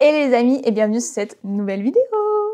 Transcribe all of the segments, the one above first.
Et les amis, et bienvenue sur cette nouvelle vidéo.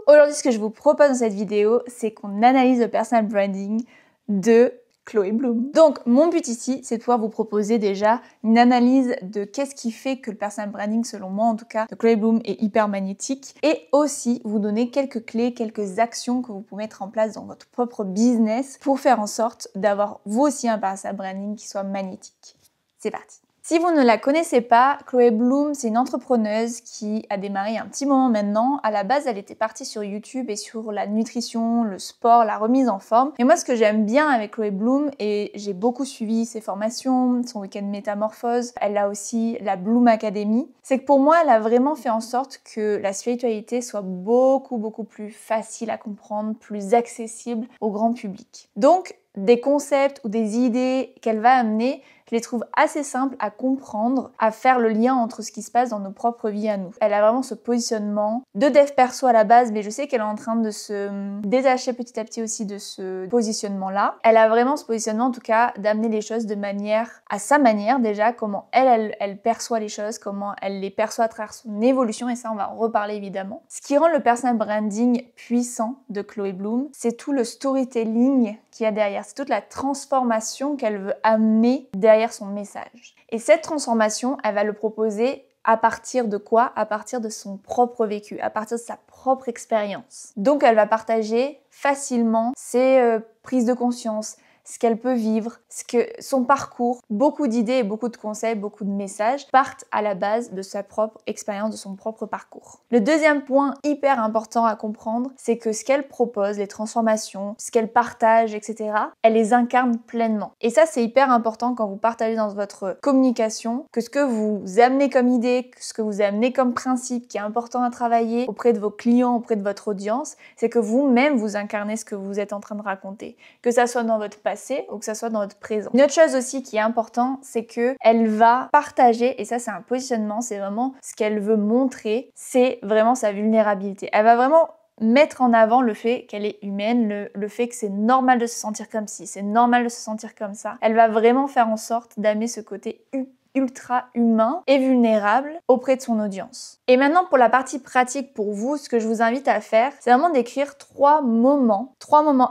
Aujourd'hui, ce que je vous propose dans cette vidéo, c'est qu'on analyse le personal branding de Chloé Bloom. Donc, mon but ici, c'est de pouvoir vous proposer déjà une analyse de qu'est-ce qui fait que le personal branding, selon moi en tout cas, de Chloé Bloom est hyper magnétique. Et aussi, vous donner quelques clés, quelques actions que vous pouvez mettre en place dans votre propre business pour faire en sorte d'avoir vous aussi un personal branding qui soit magnétique. C'est parti. Si vous ne la connaissez pas, Chloé Bloom, c'est une entrepreneuse qui a démarré il y a un petit moment maintenant. À la base, elle était partie sur YouTube et sur la nutrition, le sport, la remise en forme. Et moi, ce que j'aime bien avec Chloé Bloom, et j'ai beaucoup suivi ses formations, son week-end métamorphose, elle a aussi la Bloom Academy, c'est que pour moi, elle a vraiment fait en sorte que la spiritualité soit beaucoup plus facile à comprendre, plus accessible au grand public. Donc, des concepts ou des idées qu'elle va amener, je les trouve assez simples à comprendre, à faire le lien entre ce qui se passe dans nos propres vies à nous. Elle a vraiment ce positionnement de dev perso à la base, mais je sais qu'elle est en train de se détacher petit à petit aussi de ce positionnement-là. Elle a vraiment ce positionnement, en tout cas, d'amener les choses de manière, à sa manière déjà, comment elle perçoit les choses, comment elle les perçoit à travers son évolution, et ça, on va en reparler évidemment. Ce qui rend le personal branding puissant de Chloé Bloom, c'est tout le storytelling qu'il y a derrière, c'est toute la transformation qu'elle veut amener derrière son message. Et cette transformation, elle va le proposer à partir de quoi? À partir de son propre vécu, à partir de sa propre expérience. Donc elle va partager facilement ses prises de conscience, ce qu'elle peut vivre, son parcours. Beaucoup d'idées et beaucoup de conseils, beaucoup de messages partent à la base de sa propre expérience, de son propre parcours. Le deuxième point hyper important à comprendre, c'est que ce qu'elle propose, les transformations, ce qu'elle partage, etc., elle les incarne pleinement. Et ça, c'est hyper important quand vous partagez dans votre communication, que ce que vous amenez comme idée, ce que vous amenez comme principe qui est important à travailler auprès de vos clients, auprès de votre audience, c'est que vous-même, vous incarnez ce que vous êtes en train de raconter. Que ça soit dans votre passé ou que ça soit dans votre présent. Une autre chose aussi qui est important, c'est que elle va partager, et ça c'est un positionnement, c'est vraiment ce qu'elle veut montrer, c'est vraiment sa vulnérabilité. Elle va vraiment mettre en avant le fait qu'elle est humaine, le fait que c'est normal de se sentir comme ci, c'est normal de se sentir comme ça. Elle va vraiment faire en sorte d'amener ce côté ultra humain et vulnérable auprès de son audience. Et maintenant pour la partie pratique pour vous, ce que je vous invite à faire, c'est vraiment d'écrire trois moments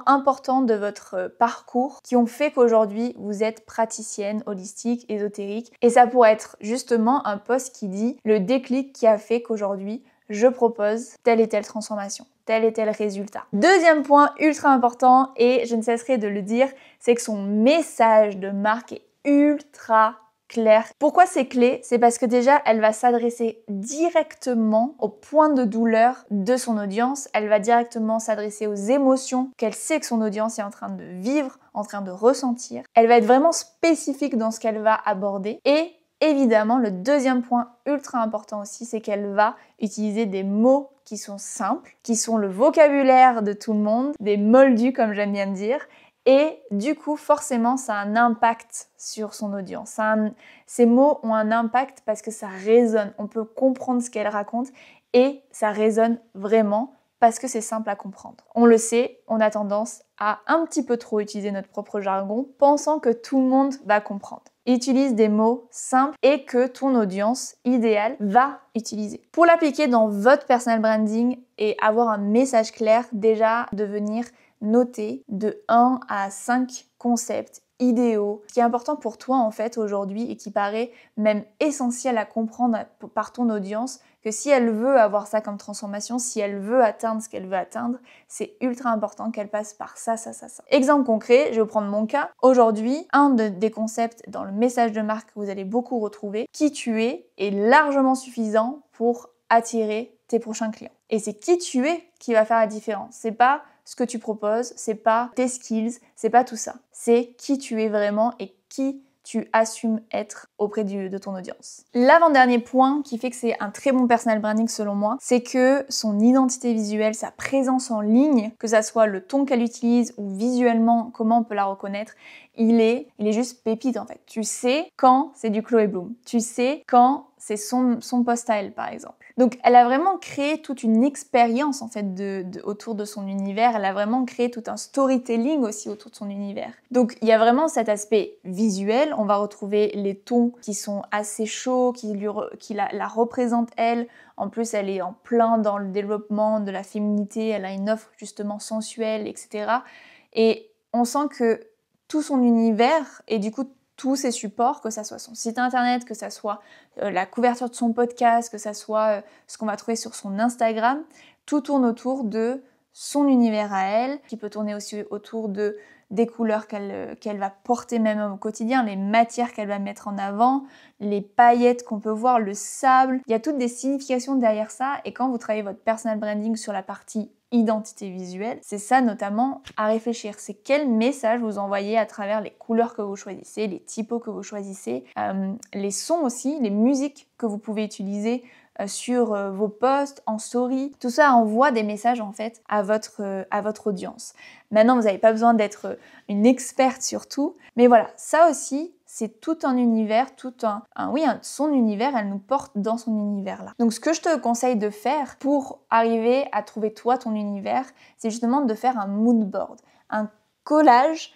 importants de votre parcours qui ont fait qu'aujourd'hui vous êtes praticienne holistique, ésotérique, et ça pourrait être justement un post qui dit le déclic qui a fait qu'aujourd'hui je propose telle et telle transformation, tel et tel résultat. Deuxième point ultra important, et je ne cesserai de le dire, c'est que son message de marque est ultra clair. Pourquoi c'est clé? C'est parce que déjà, elle va s'adresser directement au point de douleur de son audience. Elle va directement s'adresser aux émotions qu'elle sait que son audience est en train de vivre, en train de ressentir. Elle va être vraiment spécifique dans ce qu'elle va aborder. Et évidemment, le deuxième point ultra important aussi, c'est qu'elle va utiliser des mots qui sont simples, qui sont le vocabulaire de tout le monde, des moldus comme j'aime bien dire. Et du coup, forcément, ça a un impact sur son audience. Ces mots ont un impact parce que ça résonne. On peut comprendre ce qu'elle raconte et ça résonne vraiment parce que c'est simple à comprendre. On le sait, on a tendance à un petit peu trop utiliser notre propre jargon, pensant que tout le monde va comprendre. Utilise des mots simples et que ton audience idéale va utiliser. Pour l'appliquer dans votre personal branding et avoir un message clair, déjà devenir noter de 1 à 5 concepts idéaux, ce qui est important pour toi en fait aujourd'hui et qui paraît même essentiel à comprendre par ton audience, que si elle veut avoir ça comme transformation, si elle veut atteindre ce qu'elle veut atteindre, c'est ultra important qu'elle passe par ça. Exemple concret, je vais vous prendre mon cas. Aujourd'hui, des concepts dans le message de marque que vous allez beaucoup retrouver, qui tu es, est largement suffisant pour attirer tes prochains clients. Et c'est qui tu es qui va faire la différence. C'est pas ce que tu proposes, c'est pas tes skills, c'est pas tout ça. C'est qui tu es vraiment et qui tu assumes être auprès de ton audience. L'avant-dernier point qui fait que c'est un très bon personal branding selon moi, c'est que son identité visuelle, sa présence en ligne, que ça soit le ton qu'elle utilise ou visuellement comment on peut la reconnaître, il est juste pépite en fait. Tu sais quand c'est du Chloé Bloom, tu sais quand c'est son post à elle par exemple. Donc elle a vraiment créé toute une expérience en fait autour de son univers, elle a vraiment créé tout un storytelling aussi autour de son univers. Donc il y a vraiment cet aspect visuel, on va retrouver les tons qui sont assez chauds, qui la représentent elle. En plus elle est en plein dans le développement de la féminité, elle a une offre justement sensuelle, etc. Et on sent que tout son univers et du coup tous ses supports, que ça soit son site internet, que ça soit la couverture de son podcast, que ça soit ce qu'on va trouver sur son Instagram, tout tourne autour de son univers à elle, qui peut tourner aussi autour des couleurs qu'elle va porter même au quotidien, les matières qu'elle va mettre en avant, les paillettes qu'on peut voir, le sable. Il y a toutes des significations derrière ça et quand vous travaillez votre personal branding sur la partie identité visuelle, c'est ça notamment à réfléchir. C'est quel message vous envoyez à travers les couleurs que vous choisissez, les typos que vous choisissez, les sons aussi, les musiques que vous pouvez utiliser sur vos posts, en story. Tout ça envoie des messages en fait à votre audience. Maintenant, vous n'avez pas besoin d'être une experte sur tout, mais voilà, ça aussi, c'est tout un univers, son univers, elle nous porte dans son univers là. Donc ce que je te conseille de faire pour arriver à trouver toi ton univers, c'est justement de faire un mood board, un collage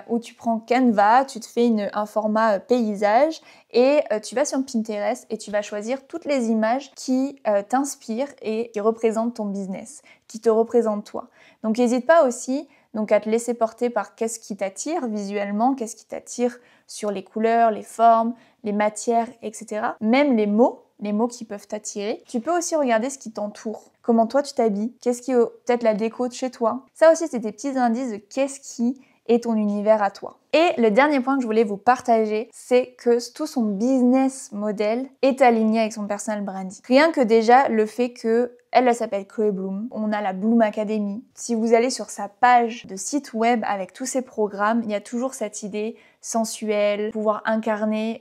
où tu prends Canva, tu te fais un format paysage et tu vas sur Pinterest et tu vas choisir toutes les images qui t'inspirent et qui représentent ton business, qui te représentent toi. Donc n'hésite pas aussi à te laisser porter par qu'est-ce qui t'attire visuellement, qu'est-ce qui t'attire sur les couleurs, les formes, les matières, etc. Même les mots qui peuvent t'attirer. Tu peux aussi regarder ce qui t'entoure. Comment toi tu t'habilles, qu'est-ce qui est peut-être la déco de chez toi. Ça aussi c'est des petits indices de qu'est-ce qui est ton univers à toi. Et le dernier point que je voulais vous partager, c'est que tout son business model est aligné avec son personal branding. Rien que déjà le fait que elle s'appelle Chloé Bloom, on a la Bloom Academy. Si vous allez sur sa page de site web avec tous ses programmes, il y a toujours cette idée sensuelle, pouvoir incarner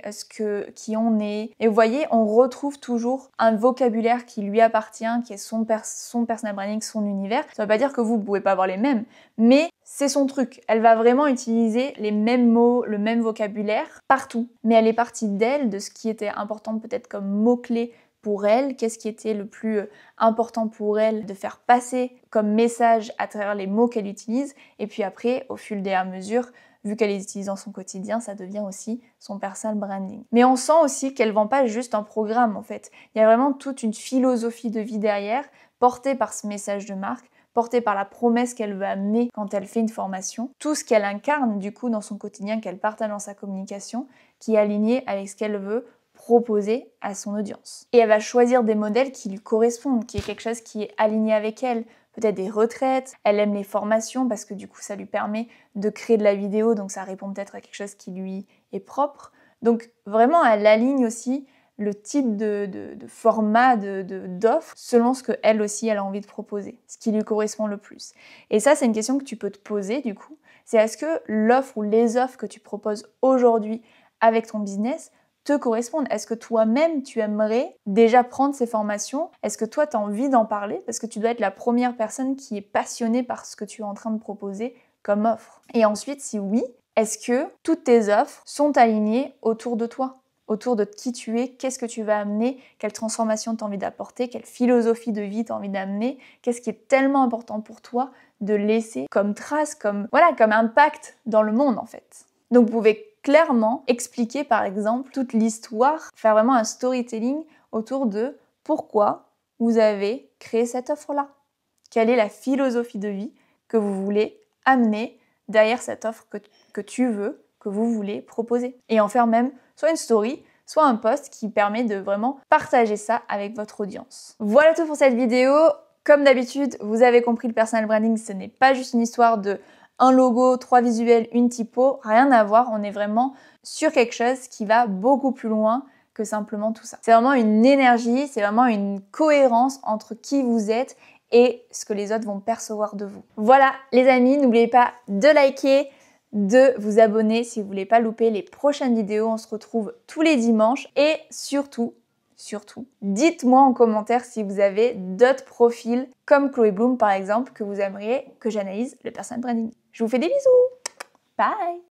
qui on est. Et vous voyez, on retrouve toujours un vocabulaire qui lui appartient, qui est son personal branding, son univers. Ça veut pas dire que vous pouvez pas avoir les mêmes, mais c'est son truc. Elle va vraiment utiliser les mêmes mots, le même vocabulaire partout. Mais elle est partie d'elle, de ce qui était important peut-être comme mots-clés pour elle, qu'est-ce qui était le plus important pour elle de faire passer comme message à travers les mots qu'elle utilise. Et puis après, au fil et à mesure, vu qu'elle les utilise dans son quotidien, ça devient aussi son personal branding. Mais on sent aussi qu'elle vend pas juste un programme en fait. Il y a vraiment toute une philosophie de vie derrière, portée par ce message de marque, portée par la promesse qu'elle veut amener quand elle fait une formation. Tout ce qu'elle incarne du coup dans son quotidien, qu'elle partage dans sa communication, qui est aligné avec ce qu'elle veut proposer à son audience. Et elle va choisir des modèles qui lui correspondent, qui est quelque chose qui est aligné avec elle. Peut-être des retraites, elle aime les formations parce que du coup ça lui permet de créer de la vidéo, donc ça répond peut-être à quelque chose qui lui est propre. Donc vraiment elle aligne aussi le type de format d'offre selon ce qu'elle aussi elle a envie de proposer, ce qui lui correspond le plus. Et ça c'est une question que tu peux te poser du coup, c'est est-ce que l'offre ou les offres que tu proposes aujourd'hui avec ton business te correspondent? Est-ce que toi-même, tu aimerais déjà prendre ces formations? Est-ce que toi, tu as envie d'en parler? Parce que tu dois être la première personne qui est passionnée par ce que tu es en train de proposer comme offre. Et ensuite, si oui, est-ce que toutes tes offres sont alignées autour de toi? Autour de qui tu es, qu'est-ce que tu vas amener, quelle transformation tu as envie d'apporter, quelle philosophie de vie tu as envie d'amener, qu'est-ce qui est tellement important pour toi de laisser comme trace, comme impact dans le monde en fait. Donc vous pouvez clairement expliquer par exemple toute l'histoire, faire vraiment un storytelling autour de pourquoi vous avez créé cette offre-là. Quelle est la philosophie de vie que vous voulez amener derrière cette offre que tu veux, que vous voulez proposer. Et en faire même soit une story, soit un post qui permet de vraiment partager ça avec votre audience. Voilà tout pour cette vidéo. Comme d'habitude, vous avez compris, le personal branding, ce n'est pas juste une histoire de un logo, 3 visuels, une typo, rien à voir, on est vraiment sur quelque chose qui va beaucoup plus loin que simplement tout ça. C'est vraiment une énergie, c'est vraiment une cohérence entre qui vous êtes et ce que les autres vont percevoir de vous. Voilà les amis, n'oubliez pas de liker, de vous abonner si vous voulez pas louper les prochaines vidéos, on se retrouve tous les dimanches et surtout, dites-moi en commentaire si vous avez d'autres profils comme Chloé Bloom par exemple que vous aimeriez que j'analyse le personal branding. Je vous fais des bisous. Bye.